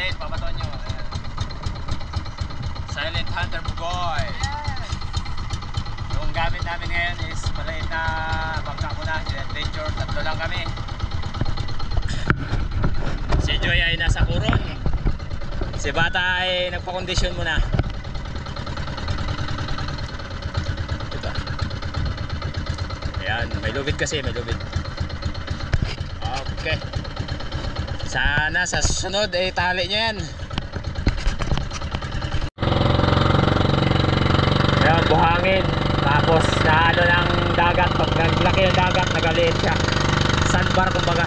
Maliit, papaton nyo. Ayan. Silent Hunter Bugoy. Yung gamit namin ngayon is maliit na bangka muna. Yung adventure, tatlo lang kami. Si Joy ay nasa kurong. Si Bata ay nagpa-kondisyon muna. Ito. Ayan, may lubid kasi, may lubid. Okay. Sana sa susunod ay tali nyo yan. Ayan, buhangin. Tapos na ano ng dagat. Pag naglaki yung dagat, nagaliit siya. Sandbar kumbaga.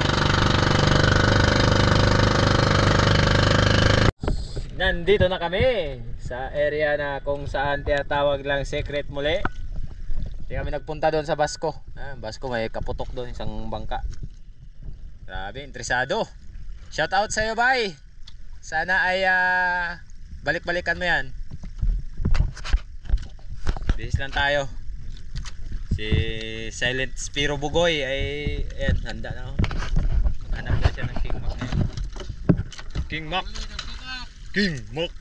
Nandito na kami sa area na kung saan tinatawag lang Secret muli. Hindi kami nagpunta doon sa Basco. Basco may kaputok doon, isang bangka. Grabe, interesado. Shout out sa iyo, bye. Sana ay balik-balikan mo yan. Bihis lang tayo. Si Silent Spiro Bugoy ay ayan, handa na. Hanap na siya ng King Mac ngayon. King Mac. King Mac.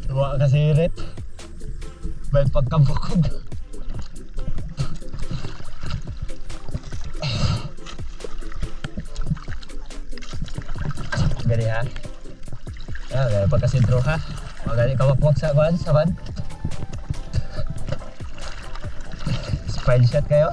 Tuwa kasi rit. May pagkabukog. Gani ha. Gani pagkasidro ha. Magani kawakwak sa kuan sa van. Spine shot kayo.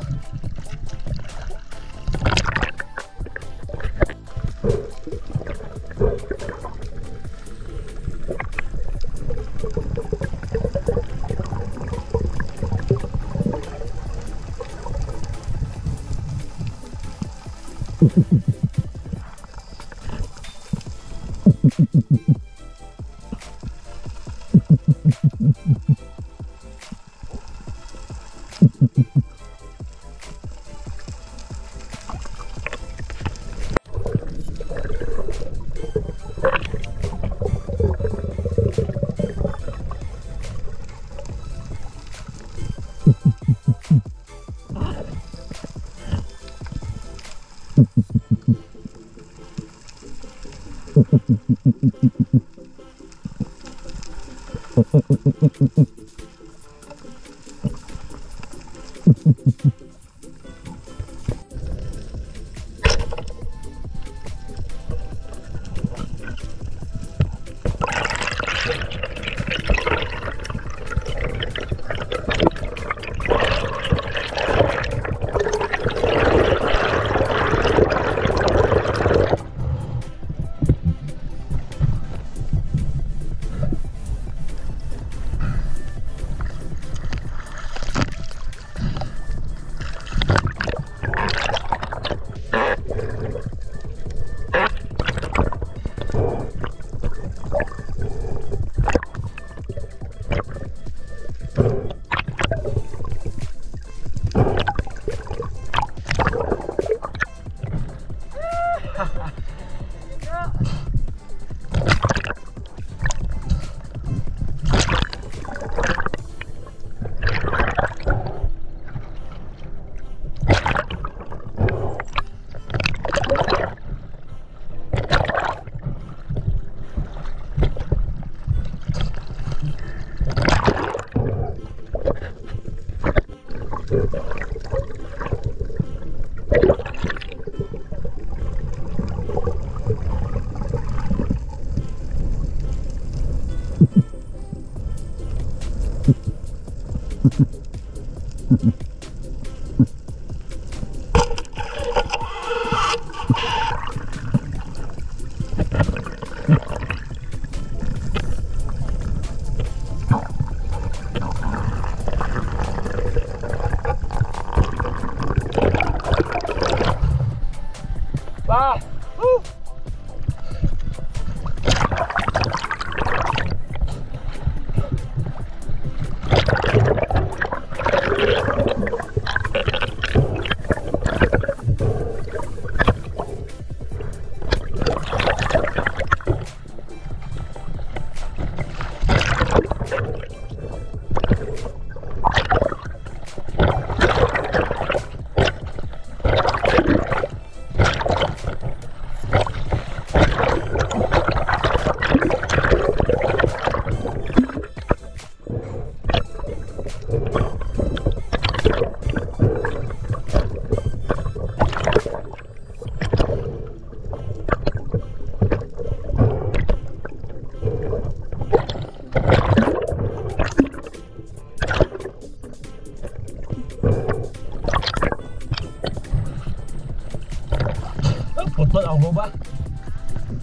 Putol ang guba.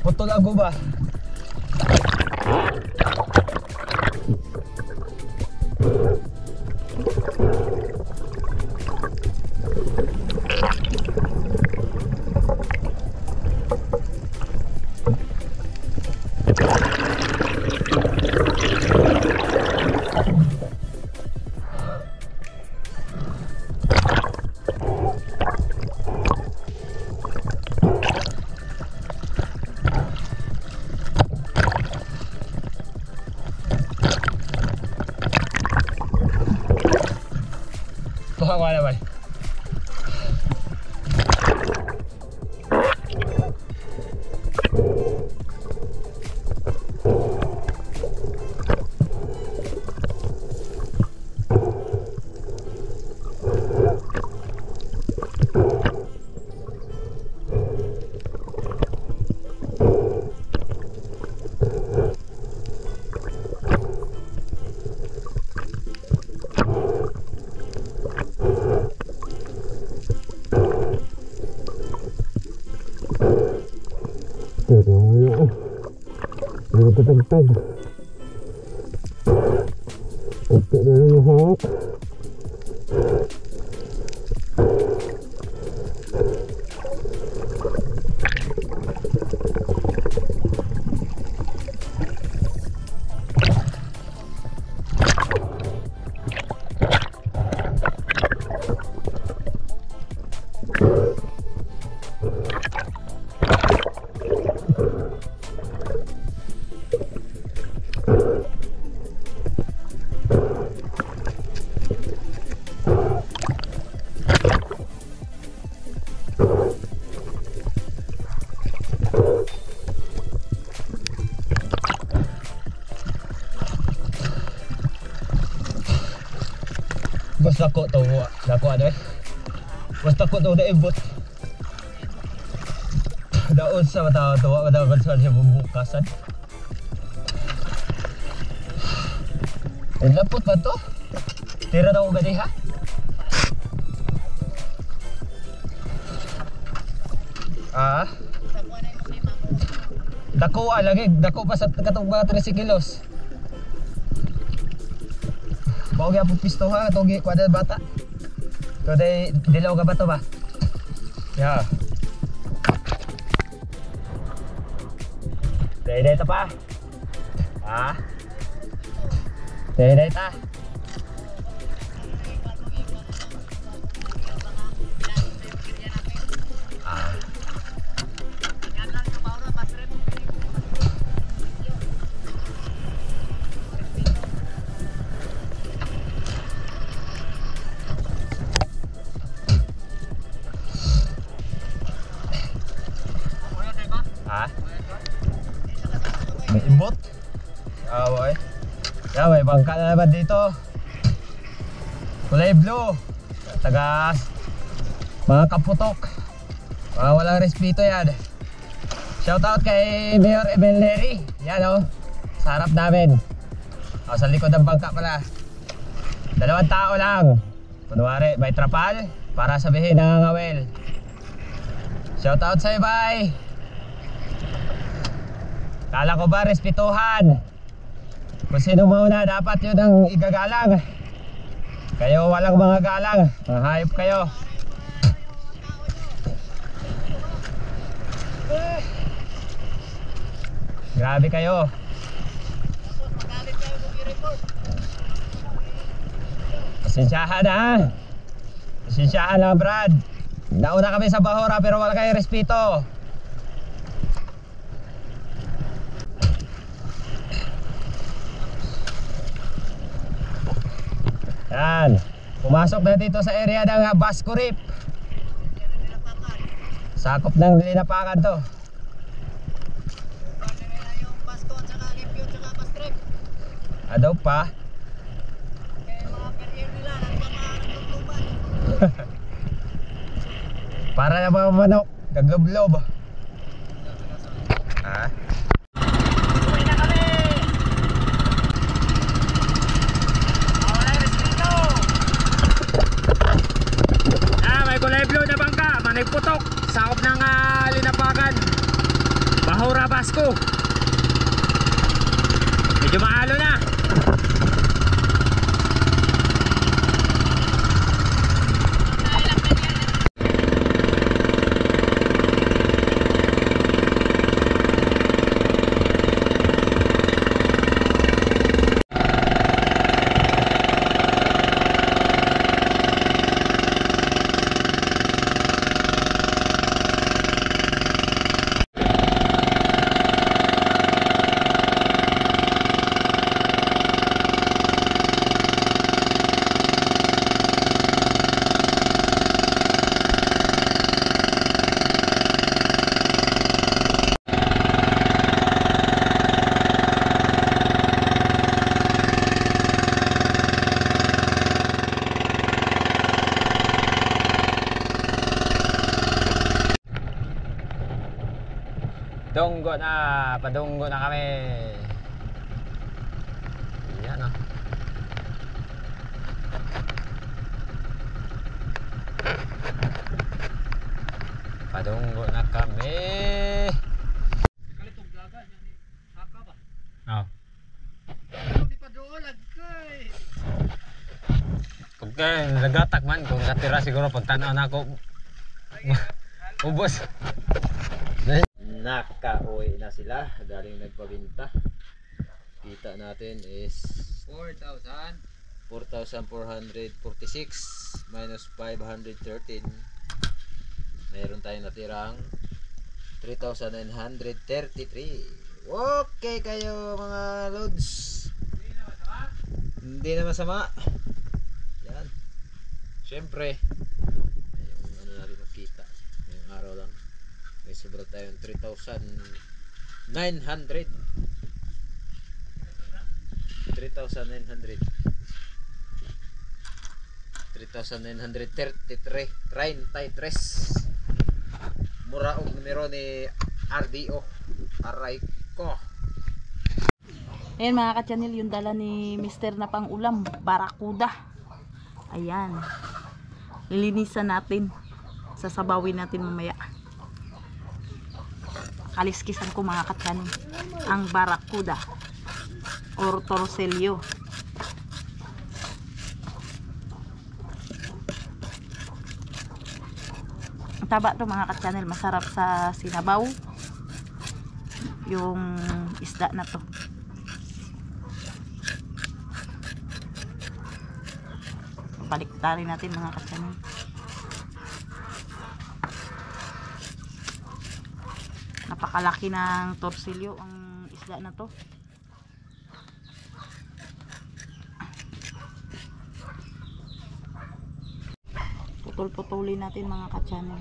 Putol ang guba. Tuhan ko naman. Nagpatagtag. Ito na lang yung hawak. Basta ko to, dako ano eh. Basta ko to na ibot. Daon sa mata tuwa kada sa siya bubukasan. Lapot ba to? Tira daw gani ha? Ah. Dako lagi, dako pa sa katong mga 13 kilos. Bawag yan po pisto ha, togi kwa na bata. Ito day, dilaw ka ba ito ba? Yeah. Day ito pa. Ha? Day ito. Ha? May imbot? Away. May bangka na naman dito. Kulay blue. Tagas. Mga kaputok. Mga walang respeto yan. Shoutout kay Mayor Ebenleri. Yan o. Sa harap namin. Sa likod ng bangka pala. 2 tao lang. Kunwari may trapal para sabihin nangangawel. Shoutout sa'yo, bye. Kala ko ba respetuhan? Kung sino mauna dapat yun ang igagalang. Kayo walang mga galang. Mga hayop kayo. Grabe kayo. Pasensyahan ha. Pasensyahan lang Brad. Nauna kami sa Bahora pero wala kayong respeto. Yan. Pumasok na dito sa area ng Basco Reef. Sakop ng Linapakan to. Adaw pa. Para na mga manok, naglob-lob. Ha? Uwi na kami! Wala yung respeto! May kulay blue na bangka, manigputok. sakop ng Linapakan, Bahura, Basco. Medyo maalo na. Padunggo na kami. Yan oh. Padunggo na kami. Kalitog dagat yan haka ba? Oh. Hindi pa doon kay. Kung nagatak man, kung katira siguro pagtanaw na ako. Ubos. Naka-uwi na sila, galing nagpabinta. Kita natin is 4,446 minus 513. Mayroon tayong natirang 3,933. Okay kayo mga loads. Hindi na masama. Yan. Siyempre, yung ano natin makita. Ngayong araw lang. May sobra tayong 3,900. 3,933 mura og numero ni RDO. Aray ko. Ayan mga ka-channel, yung dala ni Mr. na pang ulam, barakuda. Ayan. Lilinisan natin. Sasabawin natin mamaya. Kaliskisan ko mga ka-channel ang barakuda or torsilyo. Taba to mga ka-channel, masarap sa sinabaw yung isda na to. Baliktarin natin mga ka-channel. Napakalaki ng torsilyo ang isda na to. Putol-putulin natin mga ka-channel.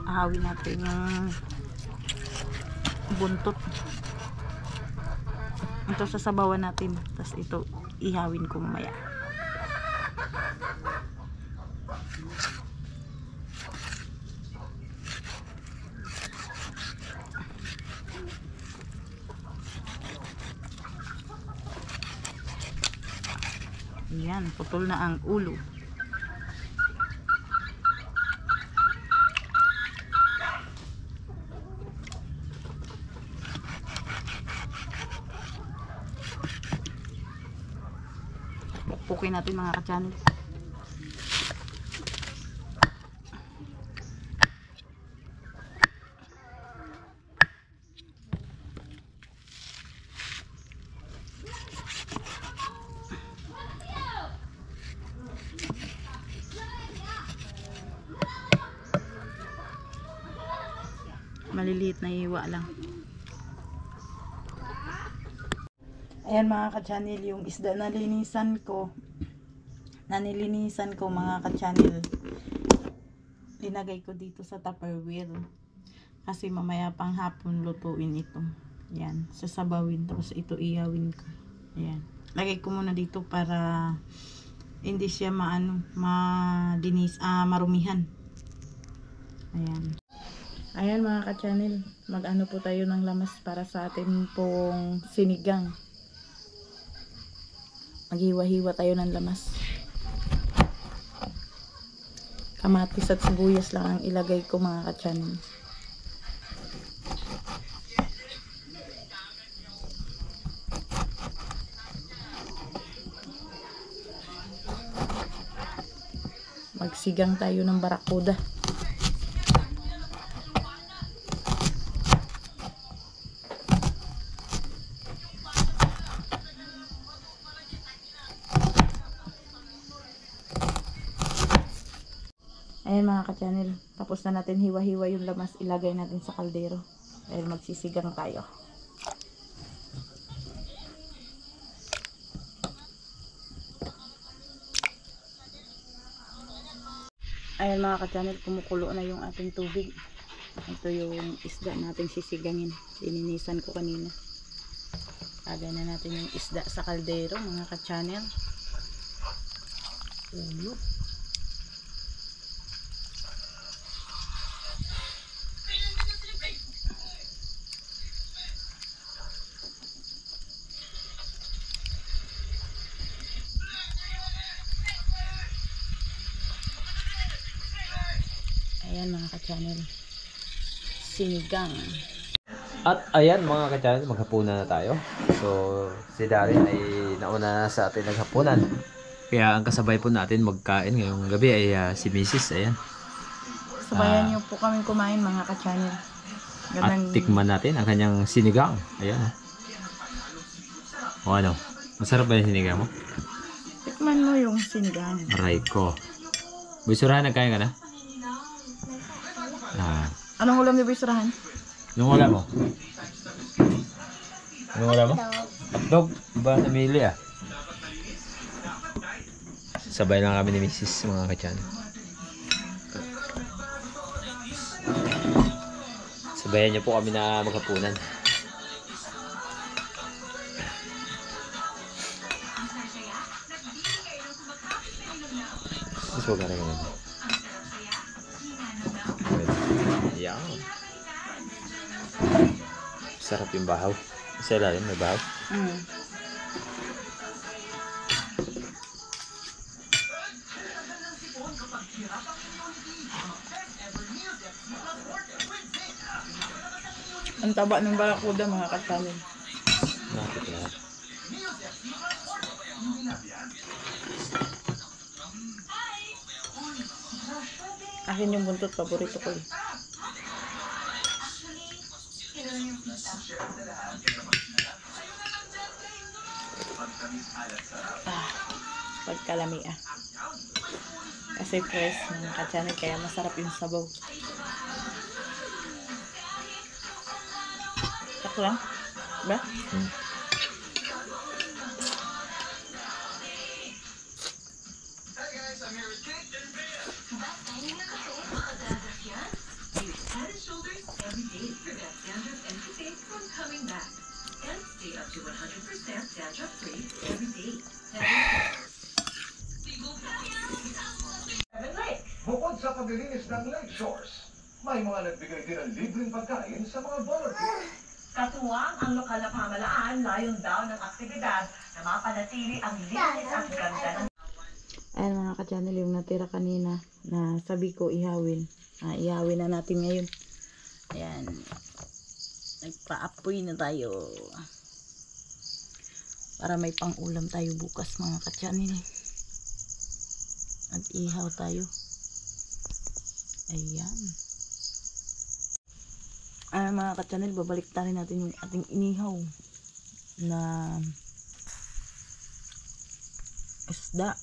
Ahawin natin yung buntot. Ito sasabawan natin, tapos ito ihawin ko mamaya. Yan, putol na ang ulo. Pukin natin mga ka-channel. Maliliit na iwa lang. Ayan mga ka-channel, yung isda na nilinisan ko mga ka-channel, linagay ko dito sa Tupperware kasi mamaya pang hapon lutuin ito. Yan, sasabawin, tapos ito iyawin ko. Ayan, lagay ko muna dito para hindi siya marumihan. Ayan. Ayan mga ka-channel, mag-ano po tayo ng lamas para sa atin pong sinigang. Maghiwa-hiwa tayo ng lamas. Kamatis at sibuyas lang ang ilagay ko mga ka-channel. Magsigang tayo ng barakuda. Ayan mga ka-channel, tapos na natin hiwa-hiwa yung lamas, ilagay natin sa kaldero dahil magsisigang tayo. Ayan mga ka-channel, kumukulo na yung ating tubig. Ito yung isda natin sisigangin, lininisan ko kanina. Lagay na natin yung isda sa kaldero mga ka-channel. Ulo. Ayan mga ka-channel, sinigang. At ayan mga ka-channel, maghapunan na tayo. So si Darin ay nauna sa atin naghapunan. Kaya ang kasabay po natin magkain ngayong gabi ay si Mrs. Ayan. Sabayan niyo po kami kumain mga ka-channel. At tikman natin ang kanyang sinigang. Ayan. O ano, masarap ba yung sinigang mo? Tikman mo yung sinigang. Aray ko. Bisurahan, nagkain ka na? Anong ulam ni Bisrahan? Yung wala mo? Yung wala mo? Hotdog. Ba namili ah? Sabay lang kami ni Mrs. mga ka-channel. Sabayan niyo po kami na maghapunan. Mas huwag ka na ganun. Yan. Sarap yung bahaw. Sa ilalim may bahaw. Ang taba ng barakuda mga ka-channel. Nakit na. Akin yung buntot, paborito ko. Pagkalami ah. Kasi fresh mga ka-channel, kaya masarap yung sabaw. Tak lang? Ba? Bukod sa paglilinis ng lake shores, may mga nagbigay din ng libreng pagkain sa mga volunteers. Katuwang ang lokal na pamahalaan, layon daw ng aktibidad na mapanatili ang linis at ganda ng... Ayan mga ka-channel, yung natira kanina na sabi ko ihawin. Ihawin na natin ngayon. Ayan. Nagpa-apoy na tayo. Para may pang-ulam tayo bukas mga ka-channel. Nag-ihaw tayo. Ayan. Mga ka-channel, babalik tayo natin yung ating inihaw na isda.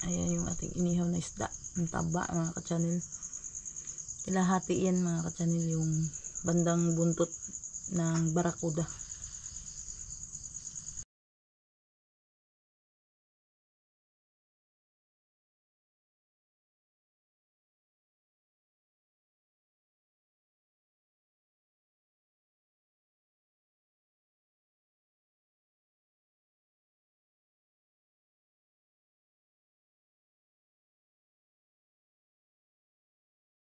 Ayan yung ating inihaw na isda. Ang taba mga ka-channel. Ilahati yan mga ka-channel, yung bandang buntot ng barakuda.